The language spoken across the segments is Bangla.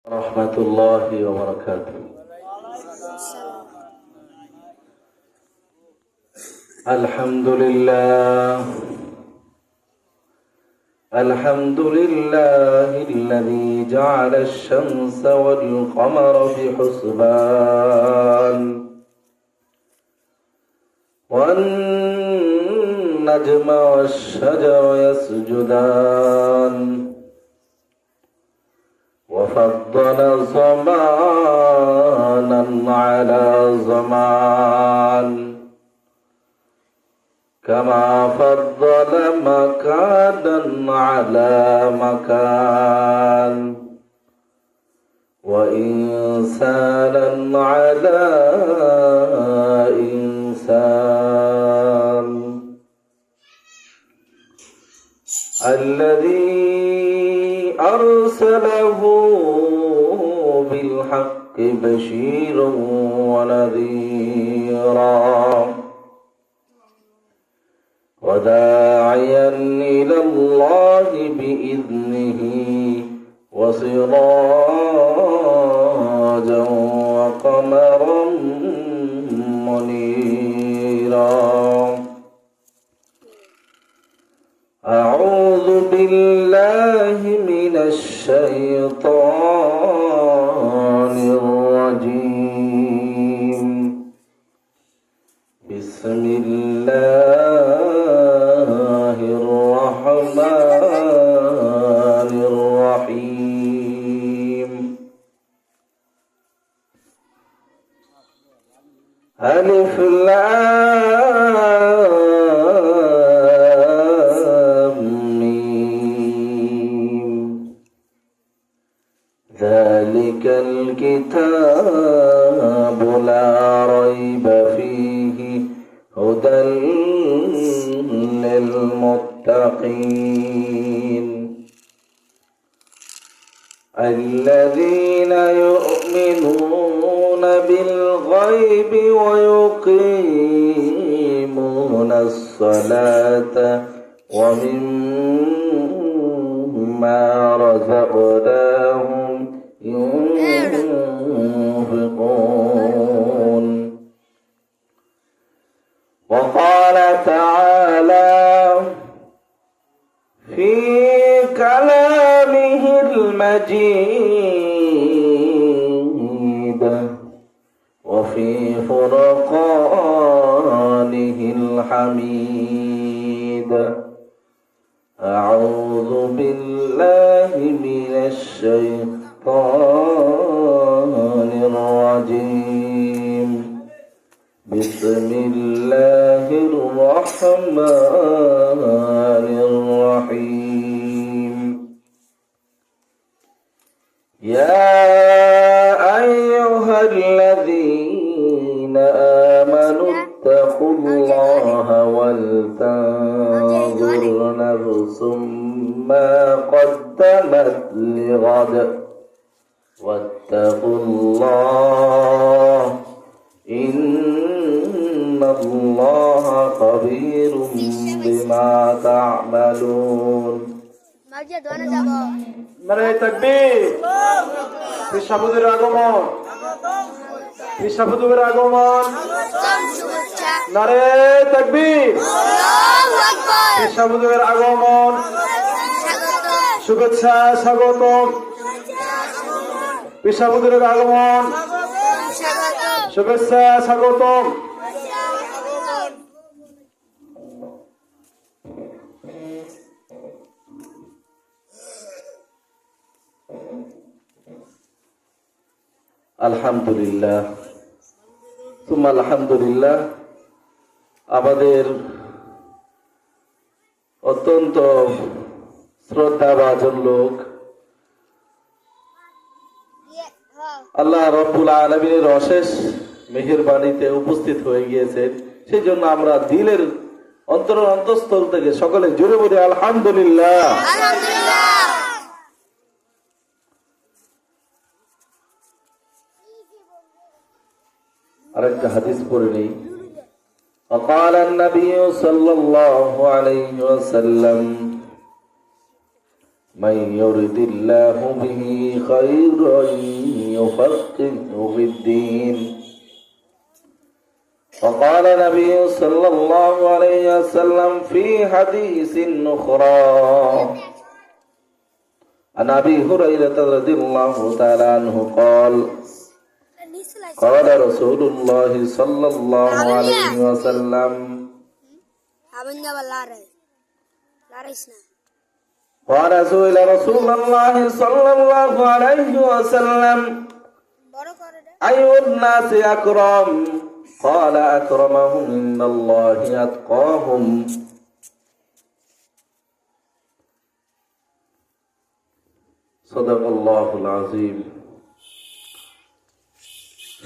ورحمة الله وبركاته. الحمد لله الذي جعل الشمس والقمر بحسبان والنجم والشجر يسجدان وفضل زمانا على زمان كما فضل مكانا على مكان وإنسانا على إنسان الذي أرسله بالحق بشيرا ونذيرا وداعيا إلى الله بإذنه وسراجا وقمرا منيرا. أعوذ بالله من الشيطان الرجيم. بسم الله الرحمن الرحيم. ألف لام ميم. ذلك الكتاب لا ريب فيه هدى للمتقين الذين يؤمنون بالغيب ويقيمون الصلاة ومما رزقناهم ينفقون. وقال تعالى في كلامه المجيد وفي فرقانه الحميد. أعوذ بالله من الشيطان الرجيم. بسم الله الرحمن الرحيم. يا أيها الذين آمنوا اتقوا الله ولتنظر نفس ما قدمت لغد واتقوا الله إن الله خبير بما تعملون. নারে তাকবীর। কৃষ্ণবন্ধুর আগমন, কৃষ্ণবন্ধুর আগমন। নারে তাকবীর। কৃষ্ণবন্ধুর আগমন, শুভেচ্ছা স্বাগতম। কৃষ্ণবন্ধুর আগমন, শুভেচ্ছা স্বাগতম। আলহামদুলিল্লাহ সুম্মা আলহামদুলিল্লাহ। আমাদের অত্যন্ত শ্রদ্ধাভাজন লোক আল্লাহ রব্বুল আলামিনের অশেষ মেহেরবানিতে উপস্থিত হয়ে গিয়েছেন। সেই জন্য আমরা দিলের অন্তঃস্থল থেকে সকলে জোরে বলি আলহামদুলিল্লাহ। আরেকটা হাদিস পড়ে নেই। وقال النبي صلى الله عليه وسلم من يرد الله به خيرا يفقهه في الدين. وقال النبي صلى الله عليه وسلم في حديث أخرى عن أبي هريرة رضي الله تعالى عنه قال قال رسول الله صلى الله عليه وسلم ورسول رسول الله صلى الله عليه وسلم أي الناس أكرم قال أكرمهم إن الله أتقاهم. صدق الله العظيم.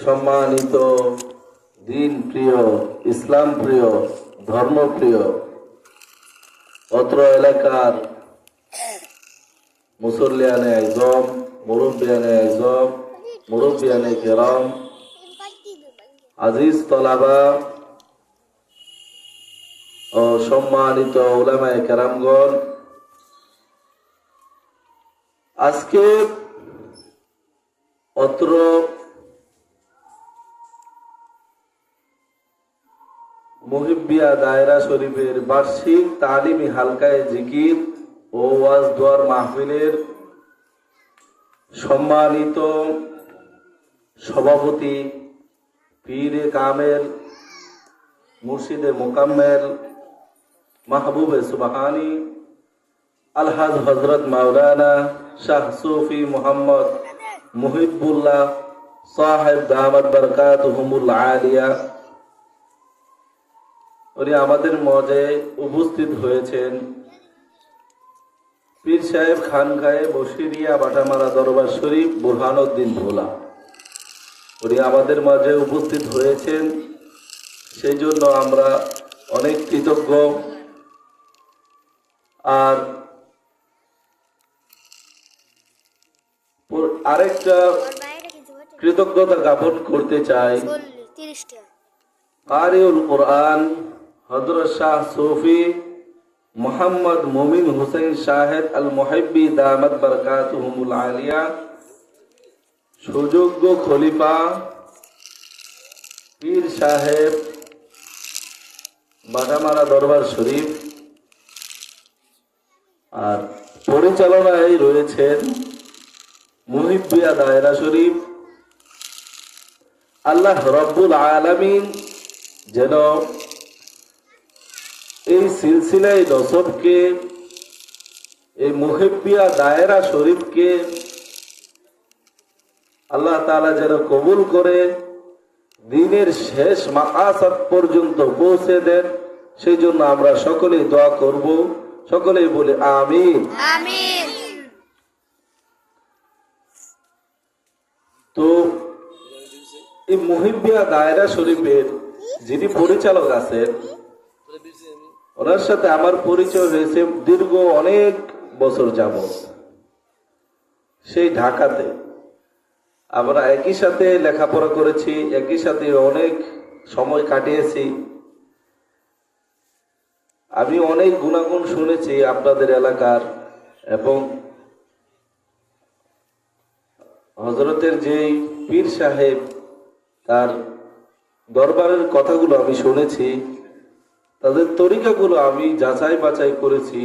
সম্মানিত দিন প্রিয়, ইসলাম প্রিয়, ধর্ম প্রিয় অত্র এলাকার মুসল্লিয়ানে আইজম, মুরব্বিয়ানে আইজম, মুরব্বিয়ানে কেরাম, আজিজ তলাবা ও সম্মানিত উলামায়ে কেরামগণ, আজকে অত্র মুহিব্বিয়া দায়রা শরীফের বার্ষিক তালিমি হালকায়ে জিকির ও ওয়াজ দোয়ার মাহফিলের সম্মানিত সভাপতি, পীরে কামেল, মুর্শিদে মোকাম্মেল, মাহবুবে সুবহানি আলহাজ হযরত মাওলানা শাহ সুফি মোহাম্মদ মুহিবুল্লাহ সাহেব দামাত বরকাতুহুমুল আলিয়া উনি আমাদের মজে উপস্থিত হয়েছেন। পীর সাহেব খানকায়ে বশিরিয়া বাটামারা দরবার শরীফ বুরহানুদ্দিন ভোলা উনি আমাদের মাঝে উপস্থিত হয়েছেন, সেই জন্য আমরা অনেক কৃতজ্ঞ। আর আরেকটা কৃতজ্ঞতা জ্ঞাপন করতে চাই, কারিউল কোরআন হযরত শাহ সুফি মোহাম্মদ মুমিন হুসাইন শাহেদ আল মুহিব্বি দামাত বরকাতুহুমুল আলিয়া সুযোগ্য খলিফা পীর সাহেব বাটামারা দরবার শরীফ, আর পরিচালনায় রয়েছেন মুহিব্বিয়া দায়রা শরীফ। আল্লাহ রব্বুল আলামিন যেন এই সিলসিলায় নসবকে, এই মুহিব্বিয়া দায়রা শরীফকে আল্লাহ তাআলা যেন কবুল করে দিনের শেষ মাকাসাদ পর্যন্ত পৌঁছে দেন, সেই জন্য আমরা সকলেই দোয়া করব, সকলেই বলি আমিন। আমিন। তো এই মুহিব্বিয়া দায়রা শরীফের যিনি পরিচালক আছেন, ওনার সাথে আমার পরিচয় হয়েছে দীর্ঘ অনেক বছর যাবত। সেই ঢাকাতে আমরা একই সাথে লেখাপড়া করেছি, একই সাথে অনেক সময় কাটিয়েছি। আমি অনেক গুণাগুণ শুনেছি আপনাদের এলাকার, এবং হযরতের যেই পীর সাহেব তার দরবারের কথাগুলো আমি শুনেছি, তাদের তরিকাগুলো আমি যাচাই বাছাই করেছি,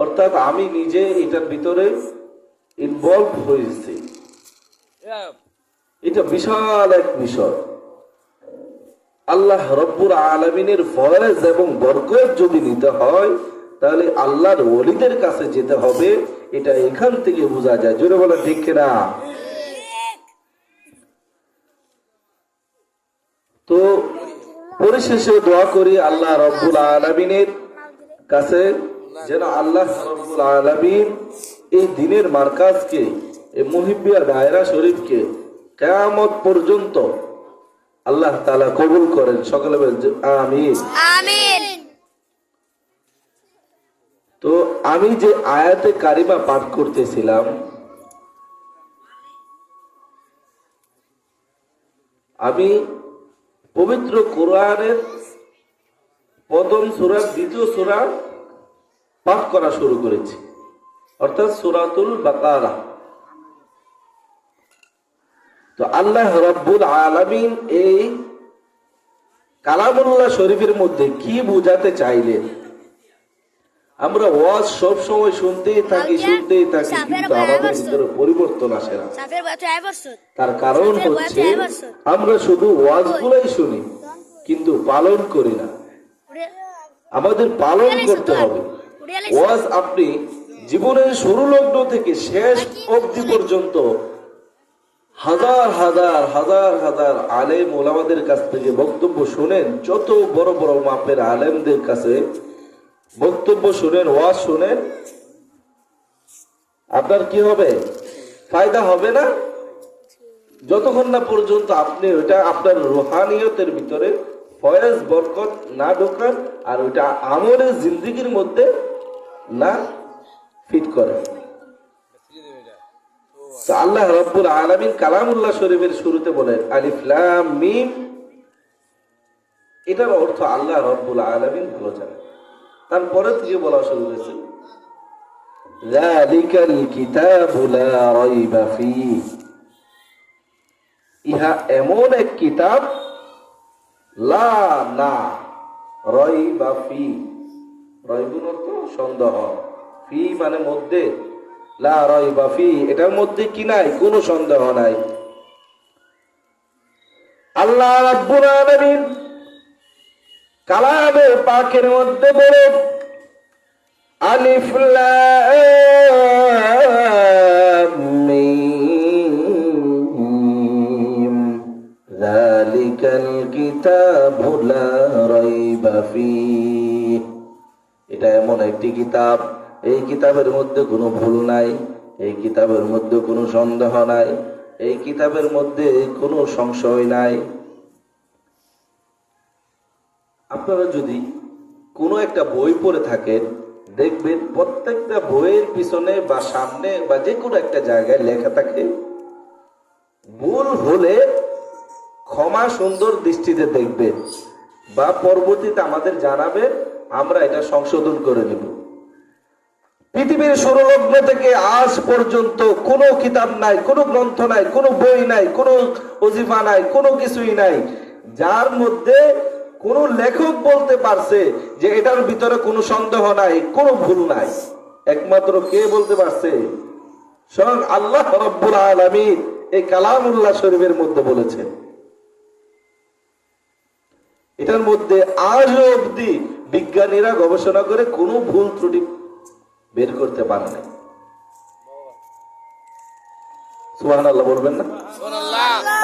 অর্থাৎ আমি নিজে এটার ভিতরে ইনভলভ হয়েছি। এটা বিশাল এক বিষয়। আল্লাহ রব্বুল আলামিনের ফয়েজ এবং বরকত যদি নিতে হয়, তাহলে আল্লাহর ওলিদের কাছে যেতে হবে, এটা এখান থেকে বোঝা যায়। জোরে বলে ঠিক কিনা? তো পরিশেষে দোয়া করি আল্লাহ রব্বুল আলামিনের কাছে যেন আল্লাহ রব্বুল আলামিন এই দিনের মার্কাজকে, এই মুহিব্বিয়া দায়রা শরীফকে কিয়ামত পর্যন্ত আল্লাহ তাআলা কবুল করেন। সকলে বলেন আমিন। আমিন। তো আমি যে আয়াতে কারিমা পাঠ করতেছিলাম, আমি পবিত্র কোরআনের প্রথম সূরা দ্বিতীয় সূরা পাঠ করা শুরু করেছি। অর্থাৎ সূরাতুল বাকারা। তো আল্লাহ রাব্বুল আলামিন এই কালামুল্লাহ শরীফের মধ্যে কি বোঝাতে চাইলেন? আমরা ওয়াজ সব সময় শুনতেই থাকি কিন্তু আমাদের ভিতরে পরিবর্তন আসে না। তার কারণ হচ্ছে আমরা শুধু ওয়াজগুলোই শুনি কিন্তু পালন করি না। আমাদের পালন করতে হবে। ওয়াজ আপনি জীবনের শুরু লগ্ন থেকে শেষ অবধি পর্যন্ত হাজার হাজার হাজার হাজার আলেম ওলামাদের কাছ থেকে বক্তব্য শুনেন, যত বড় বড় মাপের আলেমদের কাছে বক্তব্য শুনেন, ওয়াজ শুনেন, আপনার কি হবে? ফায়দা হবে না যতক্ষণ না পর্যন্ত আপনি ওইটা আপনার রুহানিয়তের ভিতরে ফয়েজ বরকত না ঢোকান আর ওইটা আমলের জিন্দেগির মধ্যে না ফিট করেন। তো আল্লাহ রাব্বুল আলামিন কালামুল্লাহ শরীফের শুরুতে বলেন আলিফ লাম মিম। এটার অর্থ আল্লাহ রাব্বুল আলামিন ভালো জানেন। তারপরে থেকে বলা শুরু হয়েছে যালিকাল কিতাবু লা রাইবা ফীহি। ইহা এমন এক কিতাব, লা না রাইবা ফীহি, রাইবুন অর্থ সন্দেহ, ফি মানে মধ্যে, লা রাইবা ফীহি এটার মধ্যে কি নাই? কোনো সন্দেহ নাই। আল্লাহ রাব্বুল আলামিন কালামে পাকের মধ্যে বলেন আলিফ লাম মিম যালিকাল কিতাবু লা রাইবা ফীহি। এটা এমন একটি কিতাব, এই কিতাবের মধ্যে কোনো ভুল নাই, এই কিতাবের মধ্যে কোনো সন্দেহ নাই, এই কিতাবের মধ্যে কোনো সংশয় নাই। আপনারা যদি কোনো একটা বই পড়ে থাকেন দেখবেন প্রত্যেকটা বইয়ের পিছনে বা সামনে বা যে কোনো একটা জায়গায় লেখা থাকে ভুল হলে ক্ষমা সুন্দর দৃষ্টিতে দেখবেন বা পরবর্তীতে আমাদের জানাবেন, আমরা এটা সংশোধন করে নেব। পৃথিবীর শুরু লগ্ন থেকে আজ পর্যন্ত কোনো কিতাব নাই, কোনো গ্রন্থ নাই, কোনো বই নাই, কোনো ওজিফা নাই, কোনো কিছুই নাই যার মধ্যে কোন লেখক বলতে পারছে যে এটার ভিতরে কোনো সন্দেহ নাই, কোনো ভুল নাই। একমাত্র কে বলতে পারছে? স্বয়ং আল্লাহ রাব্বুল আলামিন এই কালামুল্লাহ শরীফের মধ্যে বলেছেন। এটার মধ্যে আজ অবধি বিজ্ঞানীরা গবেষণা করে কোনো ভুল ত্রুটি বের করতে পারে না। সুবহানাল্লাহ বলবেন না?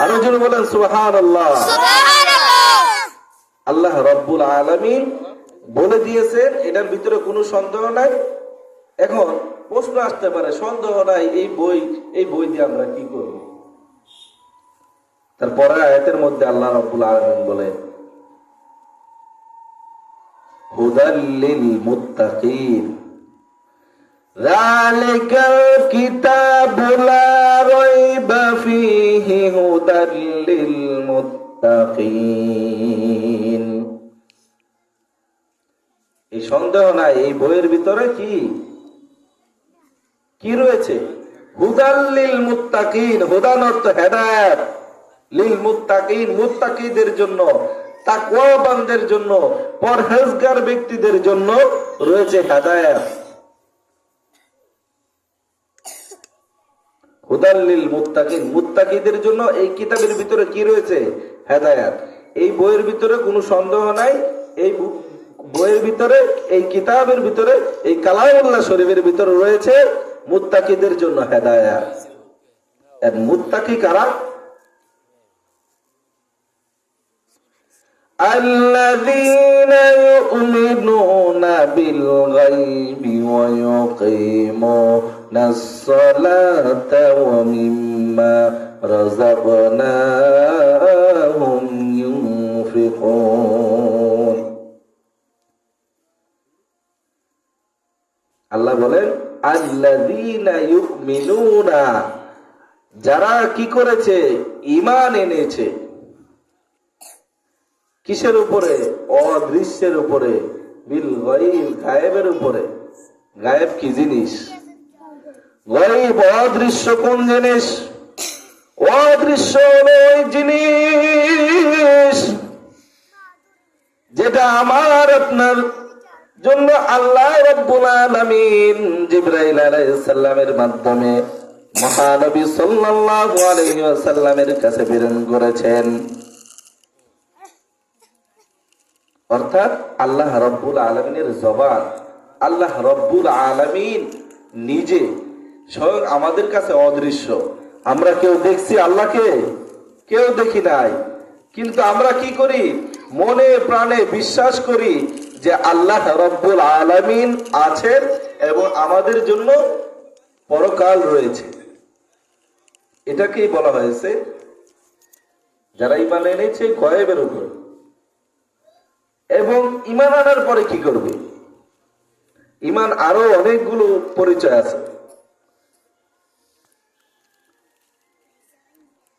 আরো জোরে বলেন সুবহানাল্লাহ। আল্লাহ রাব্বুল আলামিন বলে দিয়েছেন এটার ভিতরে কোনো সন্দেহ নাই। এখন প্রশ্ন আসতে পারে, সন্দেহ নাই এই বই দিয়ে আমরা কি করব? তারপরে আয়াতের মধ্যে আল্লাহ রাব্বুল আলামিন বলেন হুদাল লিল মুত্তাকিন যালিকাল কিতাবু লা রাইবা ফীহি হুদাল লিল মুত্তাকিন। এই সন্দেহ নাই এই বইয়ের ভিতরে কি রয়েছে? হুদাল লিল মুত্তাকিন। হুদান অর্থ হেদায়েত, লিল মুত্তাকিন মুত্তাকিদের জন্য, তাকওয়াবানদের জন্য, পরহেজগার ব্যক্তিদের জন্য রয়েছে হেদায়েত। হুদাল লিল মুত্তাকিন, মুত্তাকিদের জন্য এই কিতাবের ভিতরে কি রয়েছে? হেদায়েত। এই বইয়ের ভিতরে কোনো সন্দেহ নাই, এই বইয়ের ভিতরে, এই কিতাবের ভিতরে, এই কালামুল্লাহ শরীফের ভিতরে রয়েছে মুত্তাকিদের জন্য হেদায়েত। আর মুত্তাকি কারা? আল্লাযীনা ইউমিনুনা বিল গায়বি ওয়া ইউকিমুনাস সালাতা ওয়া মিম্মা রাযাকনাহুম ইউনফিকুন। আল্লাহ বলেন আল্লাযীনা ইউমিনুনা, যারা কি করেছে? ঈমান এনেছে। কিসের উপরে? অদৃশ্যের উপরে, বিল গায়ব, গায়েবের উপরে। গায়েব কি জিনিস? গায়ব অদৃশ্য কোন জিনিস? অদৃশ্য হলো ওই জিনিস যেটা আমার আপনার জন্য আল্লাহ রাব্বুল আলামিন জিবরাইল আলাইহিস সালামের মাধ্যমে মহানবী সাল্লাল্লাহু আলাইহি ওয়াসাল্লামের কাছে প্রেরণ করেছেন। অর্থাৎ আল্লাহ রাব্বুল আলামিনের জবান, আল্লাহ রাব্বুল আলামিন নিজে স্বয়ং আমাদের কাছে অদৃশ্য। আমরা কেউ দেখছি আল্লাহকে? কেউ দেখি নাই, কিন্তু আমরা কি করি? মনে প্রাণে বিশ্বাস করি যে আল্লাহ রাব্বুল আলামিন আছেন এবং আমাদের জন্য পরকাল রয়েছে। এটাকেই বলা হয়েছে যারা ঈমান এনেছে গয়েবের উপর। এবং ঈমান আনার পরে কি করবে? ঈমান আরো অনেকগুলো পরিচয় আছে।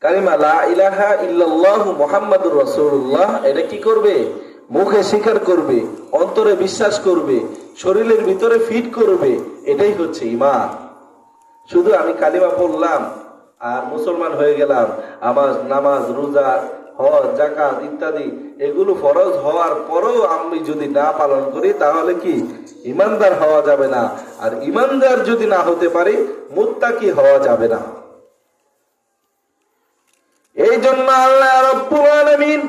কালিমা লা ইলাহা ইল্লাল্লাহু মুহাম্মাদুর রাসূলুল্লাহ, এটা কি করবে? মুখে স্বীকার করবে, অন্তরে বিশ্বাস করবে, শরীরের ভিতরে ফিট করবে। এটাই হচ্ছে ঈমান। শুধু আমি কালিমা পড়লাম আর মুসলমান হয়ে গেলাম, আমার নামাজ, রোজা, হজ, যাকাত ইত্যাদি এগুলো ফরজ হওয়ার পরেও আমি যদি না পালন করি তাহলে কি ঈমানদার হওয়া যাবে না। আর ঈমানদার যদি না হতে পারি মুত্তাকি হওয়া যাবে না। এই জন্য আল্লাহ রাব্বুল আলামিন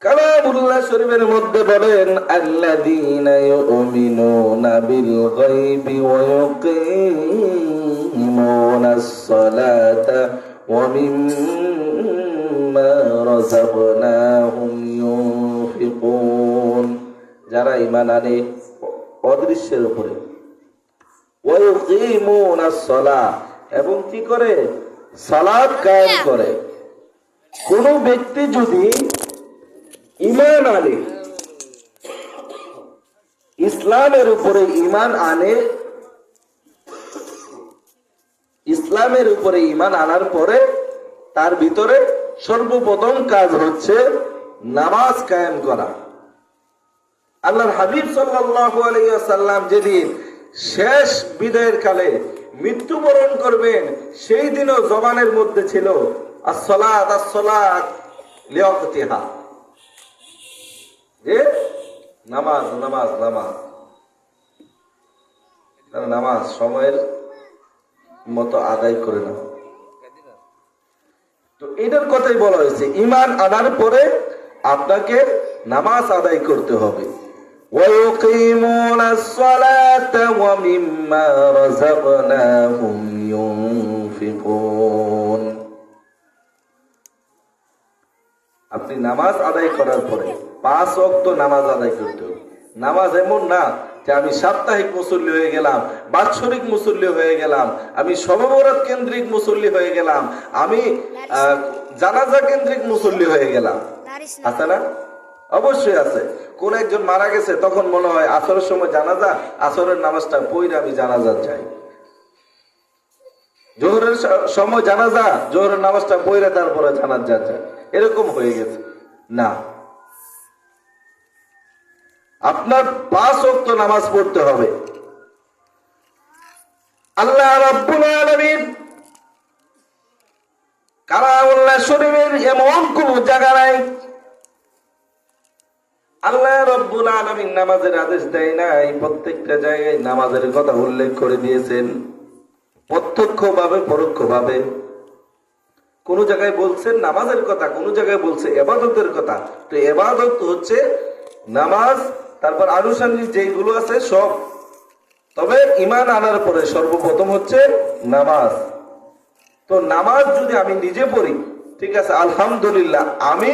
কালামুল্লাহ শরীফের মধ্যে বলেন, আল্লাযীনা ইউমিনুনা বিল গায়বি ওয়া ইউকিমুনাস সালাতা ওয়া মিম্মা রাযাকনাহুম ইউনফিকুন। যারা ঈমান আনে অদৃশ্যের উপরে, ওয়া ইউকিমুনাস সালাহ, এবং কি করে? সালাত কায়েম করে। কোন ব্যক্তি যদি ঈমান আনে, ইসলামের উপরে ঈমান আনে, ইসলামের উপরে ঈমান আনার পরে তার ভিতরে সর্বপ্রথম কাজ হচ্ছে নামাজ কায়েম করা। আল্লাহর হাবিব সাল্লাল্লাহু আলাইহি ওয়াসাল্লাম যেদিন শেষ বিদায়ের কালে মৃত্যুবরণ করবেন, সেই দিনও জবানের মধ্যে ছিল আসসালাত আসসালাত লিওয়াক্তিহা, যে নামাজ নামাজ নামাজ, নামাজ সময়ের মতো আদায় করে না। তো এটার কথাই বলা হয়েছে, ঈমান আনার পরে আপনাকে নামাজ আদায় করতে হবে। ওয়ায়ুকিমুনাস সালাতা ওয়া মিম্মা রাযাকনাহুম ইউনফিকুন। আপনি নামাজ আদায় করার পরে 5 ওয়াক্ত নামাজ আদায় করতে হবে। নামাজ এমন না যে আমি সাপ্তাহিক মুসল্লি হয়ে গেলাম, বাৎসরিক মুসল্লি হয়ে গেলাম, আমি শবে-বরাত কেন্দ্রিক মুসল্লি হয়ে গেলাম, আমি জানাজা কেন্দ্রিক মুসল্লি হয়ে গেলাম। আছে না? অবশ্যই আছে। কোন একজন মারা গেছে, তখন মনে হয় আসরের সময় জানাজা, আসরের নামাজটা পড়ে আমি জানাজা চাই। জোহরের সময় জানাজা, জোহরের নামাজটা পড়ে তারপরে জানাজা চাই। এরকম হয়ে গেছে না। আপনার 5 ওয়াক্ত নামাজ পড়তে হবে। আল্লাহ রাব্বুল আলামিন কালামুল্লাহ শরীফের এমন কোন জায়গা নাই আল্লাহ রাব্বুল আলামিন নামাজের আদেশ দেয় নাই। প্রত্যেকটা জায়গায় নামাজের কথা উল্লেখ করে দিয়েছেন, প্রত্যক্ষভাবে পরোক্ষভাবে। কোন জায়গায় বলছেন নামাজের কথা, কোন জায়গায় বলছে ইবাদতের কথা। তো ইবাদত হচ্ছে নামাজ, তারপর আনুষঙ্গিক যেগুলো আছে সব। তবে ঈমান আনার পরে সর্বপ্রথম হচ্ছে নামাজ। তো নামাজ যদি আমি নিজে পড়ি, ঠিক আছে, আলহামদুলিল্লাহ, আমি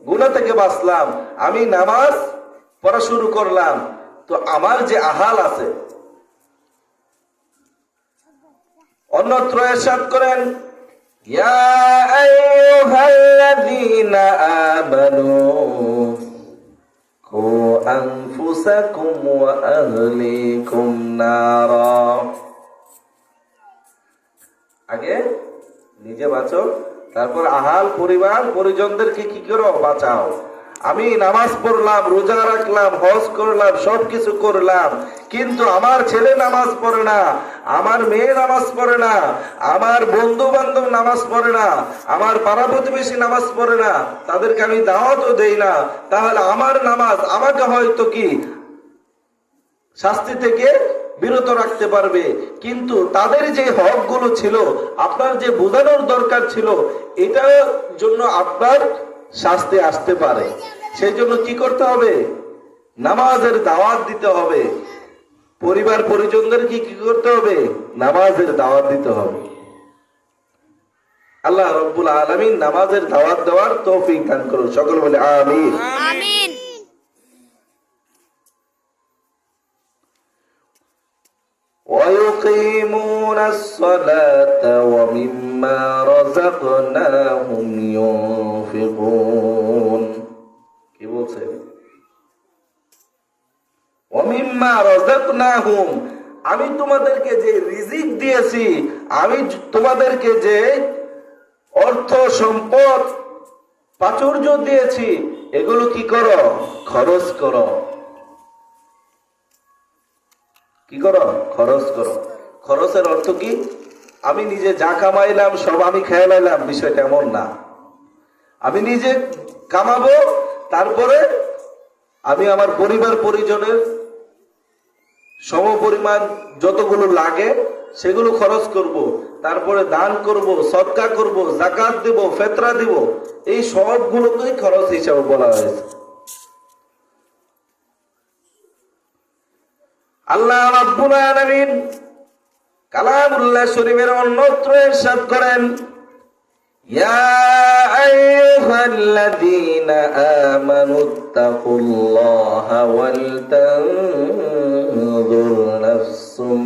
গুনাহ থেকে বাঁচলাম, আমি নামাজ পড়া শুরু করলাম। তো আমার যে আহাল আছে, অন্যত্র ইরশাদ করেন, ইয়া আইয়ুহাল্লাযীনা আমানু কু আনফুসাকুম ওয়া আহলিকুম নারা। আগে নিজে বাঁচো, তারপর আহাল পরিবার পরিজনদেরকে কি করো? বাঁচাও। আমি নামাজ পড়লাম, রোজা রাখলাম, হজ করলাম, সবকিছু করলাম, কিন্তু আমার ছেলে নামাজ পড়ে না, আমার মেয়ে নামাজ পড়ে না, আমার বন্ধু বান্ধব নামাজ পড়ে না, আমার পাড়া প্রতিবেশী নামাজ পড়ে না, তাদেরকে আমি দাওয়াতও দেই না, তাহলে আমার নামাজ আমাকে হয়তো কি শাস্তি থেকে বিরত রাখতে পারবে, কিন্তু তাদের যে হকগুলো ছিল, আপনার যে বোঝানোর দরকার ছিল, এটার জন্য আপনার শাস্তি আসতে পারে। সেই জন্য কি করতে হবে? নামাজের দাওয়াত দিতে হবে। পরিবার পরিজনদের কি কি করতে হবে? নামাজের দাওয়াত দিতে হবে। আল্লাহ রাব্বুল আলামিন নামাজের দাওয়াত দেওয়ার তৌফিক দান করুন। সকলে বলে আমিন। আমিন। ويقيمون الصلاة ومما رزقناهم ينفقون। কি বলছে? ومما رزقناهم, আমি তোমাদেরকে যে রিজিক দিয়েছি, আমি তোমাদেরকে যে অর্থ সম্পদ প্রাচুর্য দিয়েছি, এগুলো কি করো? খরচ করো। কি করো? খরচ করো। খরচের অর্থ কি? আমি নিজে যা কামাইলাম সব আমি খেয়ে নিলাম, বিষয়টা এমন না। আমি নিজে কামাবো, তারপরে আমি আমার পরিবার পরিজনের সমপরিমাণ যতগুলো লাগে সেগুলো খরচ করব, তারপরে দান করব, সদকা করব, যাকাত দেব, ফিতরা দেব, এই সবগুলোকেই খরচ হিসাবে বলা হয়েছে। আল্লাহ রাব্বুল আলামিন কালামুল্লাহ শরীফের অন্যত্র ইরশাদ করেন, ইয়া আইয়ুহাল্লাযীনা আমানুত্তাকুল্লাহা ওয়াল তানজুর নাফসুম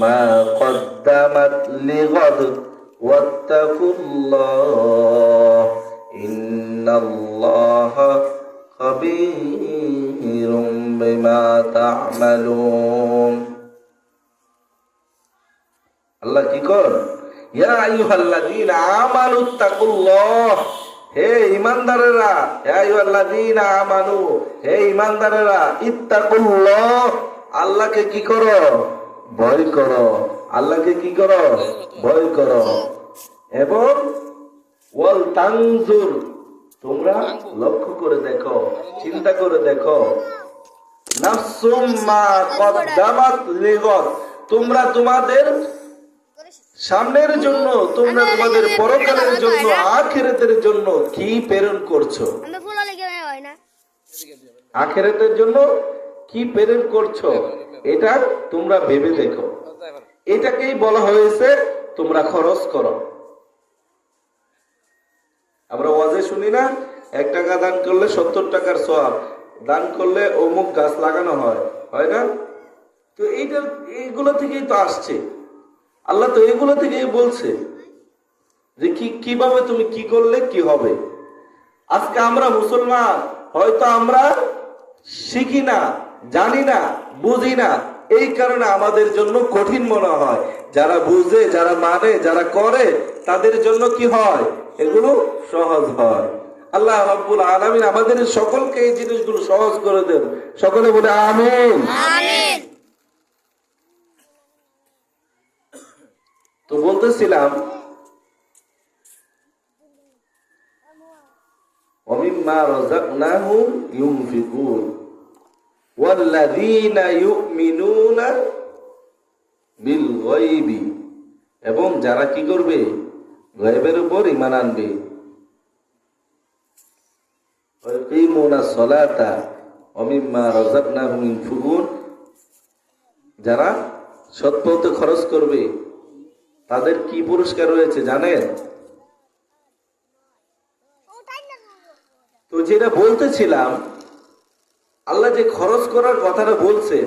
মা কদ্দামাত লিগাদ ওয়াত্তাকুল্লাহ ইন্নাল্লাহা খাবীরুম বিমা তা'মালুন। আল্লাহ কি কর? ইয়া আইয়ুহাল্লাযীনা আমানুত্তাকুল্লাহ, হে ঈমানদারেরা, ইয়া আইয়ুহাল্লাযীনা আমানু, হে ঈমানদারেরা, ইত্তাকুল্লাহ, আল্লাহকে কি করো? ভয় করো। আল্লাহকে কি করো? ভয় করো। এবং ওয়াল তানজুর, তোমরা লক্ষ্য করে দেখো, চিন্তা করে দেখো, নাফসুম মা কদ্দামাত লিগাদ, তোমরা তোমাদের সামনের জন্য, তোমরা তোমাদের পরকালের জন্য, আখিরাতের জন্য কি প্রেরণ করছো? আখিরাতের জন্য কি প্রেরণ করছো, এটা তোমরা ভেবে দেখো। এটাকেই বলা হয়েছে তোমরা খরচ করো। আমরা ওয়াজে শুনি না, 1 টাকা দান করলে 70 টাকার সওয়াব, দান করলে অমুক গাছ লাগানো হয়, হয় না? তো এইগুলো থেকেই তো আসছে। আল্লাহ তো এগুলো থেকেই বলছে যে কিভাবে তুমি কি করলে কি হবে। আজকে আমরা মুসলমান, হয়তো আমরা শিখি না, জানি না, বুঝি না, এই কারণে আমাদের জন্য কঠিন মনে হয়। যারা বুঝে, যারা মানে, যারা করে, তাদের জন্য কি হয়? এগুলো সহজ হয়। আল্লাহ রাব্বুল আলামিন আমাদের সকলকে এই জিনিসগুলো সহজ করে দেন। সকলে বলে আমিন। আমিন। তো বলতেছিলাম, وَمِمَّا رَزَقْنَاهُمْ يُنْفِقُونَ وَالَّذِينَ يُؤْمِنُونَ بِالْغَيْبِ, এবং যারা কি করবে? গায়বের উপর ঈমান আনবে। وَيُقِيمُونَ الصَّلَاةَ وَمِمَّا رَزَقْنَاهُمْ يُنْفِقُونَ, যারা সৎ পথে খরচ করবে, তাদের কি পুরস্কার রয়েছে জানেন? তো যেটা বলতেছিলাম, আল্লাহ যে খরচ করার কথাটা বলছে,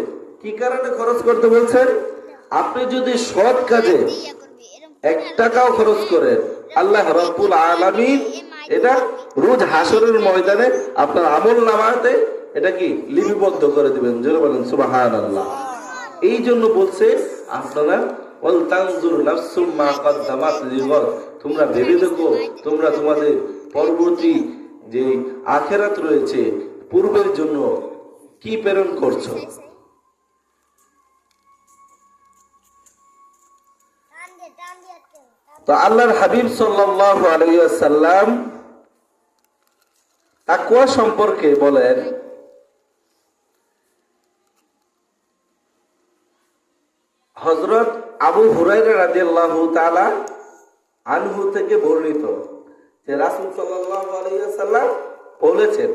কি কারণে খরচ করতে বলছেন? আপনি যদি সৎ কাজে 1 টাকাও খরচ করেন, আল্লাহ রাব্বুল আলামিন এটা রোজ হাসরের ময়দানে আপনার আমল নামাতে এটা কি লিপিবদ্ধ করে দিবেন। জোরে বলেন সুবহানাল্লাহ। এই জন্য বলছে আপনারা ওয়াল তানজুর নাফসুম মা কদ্দামাত লিগাদ, তোমরা ভেবে দেখো, তোমরা তোমাদের পরবর্তী যে আখেরাত রয়েছে, পূর্বের জন্য কি প্রেরণ করছো? তো আল্লাহর হাবিব সাল্লাল্লাহু আলাইহি ওয়াসাল্লাম তাকওয়া সম্পর্কে বলেন, হযরত আবু হুরায়রা রাদিয়াল্লাহু তাআলা আনহু থেকে বর্ণিত যে রাসূল সাল্লাল্লাহু আলাইহি ওয়াসাল্লাম বলেছেন,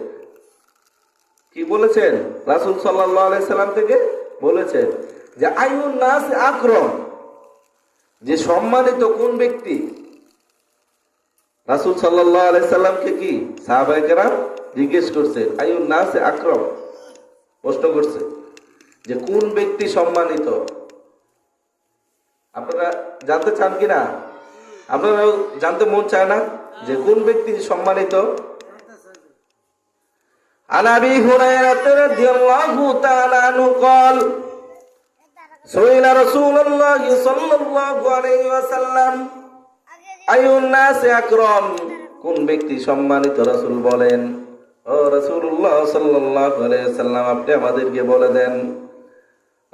কি বলেছেন? রাসূল সাল্লাল্লাহু আলাইহি সাল্লাম থেকে বলেছেন যে আইয়ুন নাস আকরাম, যে সম্মানিত কোন ব্যক্তি? রাসূল সাল্লাল্লাহু আলাইহি সাল্লামকে কি সাহাবায়ে কেরাম জিজ্ঞেস করছে, আইয়ুন নাস আকরাম, প্রশ্ন করছে যে কোন ব্যক্তি সম্মানিত? আপনারা জানতে চান কিনা? আপনারা জানতে মন চায় না যে কোন ব্যক্তি সম্মানিত? আন আবি হুরায়রা রাদিয়াল্লাহু তাআলা আনহু قال সুইলা রাসূলুল্লাহ সাল্লাল্লাহু আলাইহি ওয়াসাল্লাম আইয়ুন নাস আকরাম, কোন ব্যক্তি সম্মানিত? রাসূল বলেন, ও রাসূলুল্লাহ সাল্লাল্লাহু আলাইহি ওয়াসাল্লাম, আপনি আমাদেরকে বলে দেন।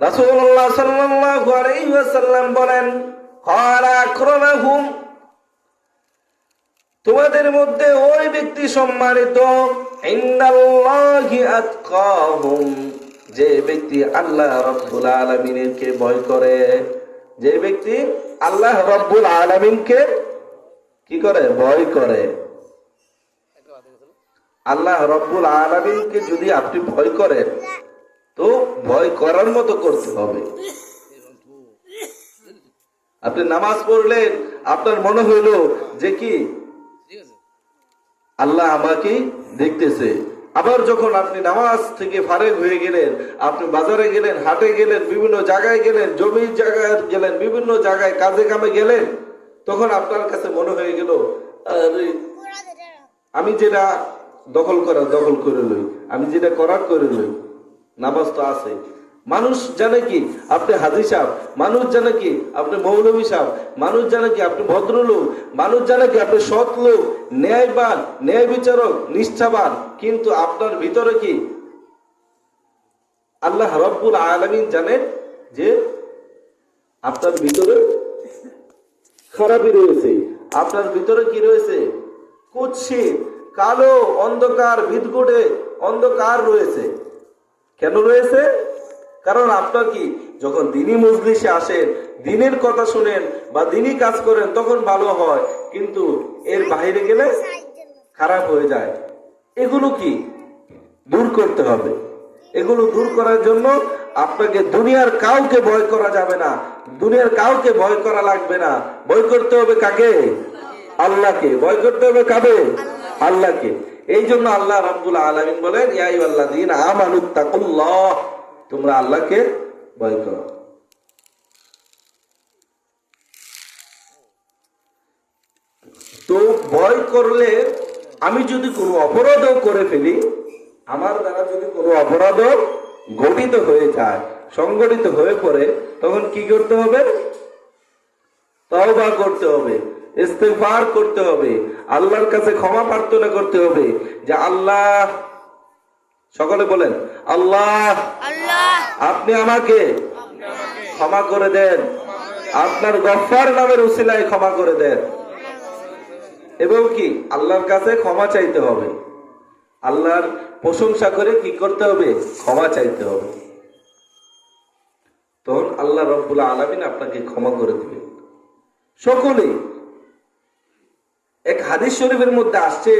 রাসূলুল্লাহ সাল্লাল্লাহু আলাইহি ওয়াসাল্লাম বলেন, ক্বালা আকরামাহুম, তোমাদের মধ্যে ওই ব্যক্তি সম্মানিত, ইন্নাল্লাহি আতকাহুম, যে ব্যক্তি আল্লাহ রাব্বুল আলামিনকে ভয় করে। যে ব্যক্তি আল্লাহ রাব্বুল আলামিনকে কি করে? ভয় করে। আল্লাহ রাব্বুল আলামিনকে যদি আপনি ভয় করেন, তো ভয় করার মতো করতে হবে। আপনি নামাজ পড়লেন, আপনার মনে হইল যে কি আল্লাহ আমাকে দেখতেছে। আবার যখন আপনি নামাজ থেকে ফারেগ হয়ে গেলেন, আপনি বাজারে গেলেন, হাটে গেলেন, বিভিন্ন জায়গায় গেলেন, জমির জায়গায় গেলেন, বিভিন্ন জায়গায় কাজে কামে গেলেন, তখন আপনার কাছে মনে হয়ে গেল আমি যেটা দখল করে লই, আমি যেটা করার করে লই। নামাজ তো আছে। মানুষ জানে কি আপনি হাজী সাহেব, মানুষ জানে কি আপনি মৌলভী সাহেব, মানুষ জানে কি আপনি ভদ্রলোক, মানুষ জানে কি আপনি সৎ লোক, ন্যায়বান, ন্যায় বিচারক, নিষ্ঠাবান, কিন্তু আপনার ভিতরে কি আল্লাহ রাব্বুল আলামিন জানেন যে আপনার ভিতরে খারাপই রয়েছে। আপনার ভিতরে কি রয়েছে? কুৎসিত, কালো, অন্ধকার, বিদঘুটে অন্ধকার রয়েছে। কেন রয়েছে? কারণ আপনার কি যখন দিনী মজলিসে আসেন, দিনের কথা শুনেন বা দিনী কাজ করেন, তখন ভালো হয়, কিন্তু এর বাইরে গেলে খারাপ হয়ে যায়। এগুলো কি দূর করতে হবে। এগুলো দূর করার জন্য আপনাকে দুনিয়ার কাউকে ভয় করা যাবে না, দুনিয়ার কাউকে ভয় করা লাগবে না। ভয় করতে হবে কাকে? আল্লাহকে। ভয় করতে হবে কাকে? আল্লাহকে। এই জন্য আল্লাহ রাব্বুল আলামিন বলেন, ইয়া আইয়ুহাল্লাযীনা আমানুত্তাকুল্লাহ, তোমরা আল্লাহকে ভয় করো। তো ভয় করলে আমি যদি কোনো অপরাধও করে ফেলি, আমার দ্বারা যদি কোনো অপরাধও ঘটিত হয়ে যায়, সংগঠিত হয়ে পড়ে, তখন কি করতে হবে? তওবা করতে হবে, ইস্তেগফার করতে হবে, আল্লাহর কাছে ক্ষমা প্রার্থনা করতে হবে যে আল্লাহ, সকলে বলেন আল্লাহ, আপনি আমাকে ক্ষমা করে দেন, আপনার গফফার নামের উসিলায় ক্ষমা করে দেন। এবং কি আল্লাহর কাছে ক্ষমা চাইতে হবে, আল্লাহর প্রশংসা করে কি করতে হবে? ক্ষমা চাইতে হবে। তখন আল্লাহ রাব্বুল আলামিন আপনাকে ক্ষমা করে দিবেন। সকলেই এক হাদিস শরীফের মধ্যে আসছে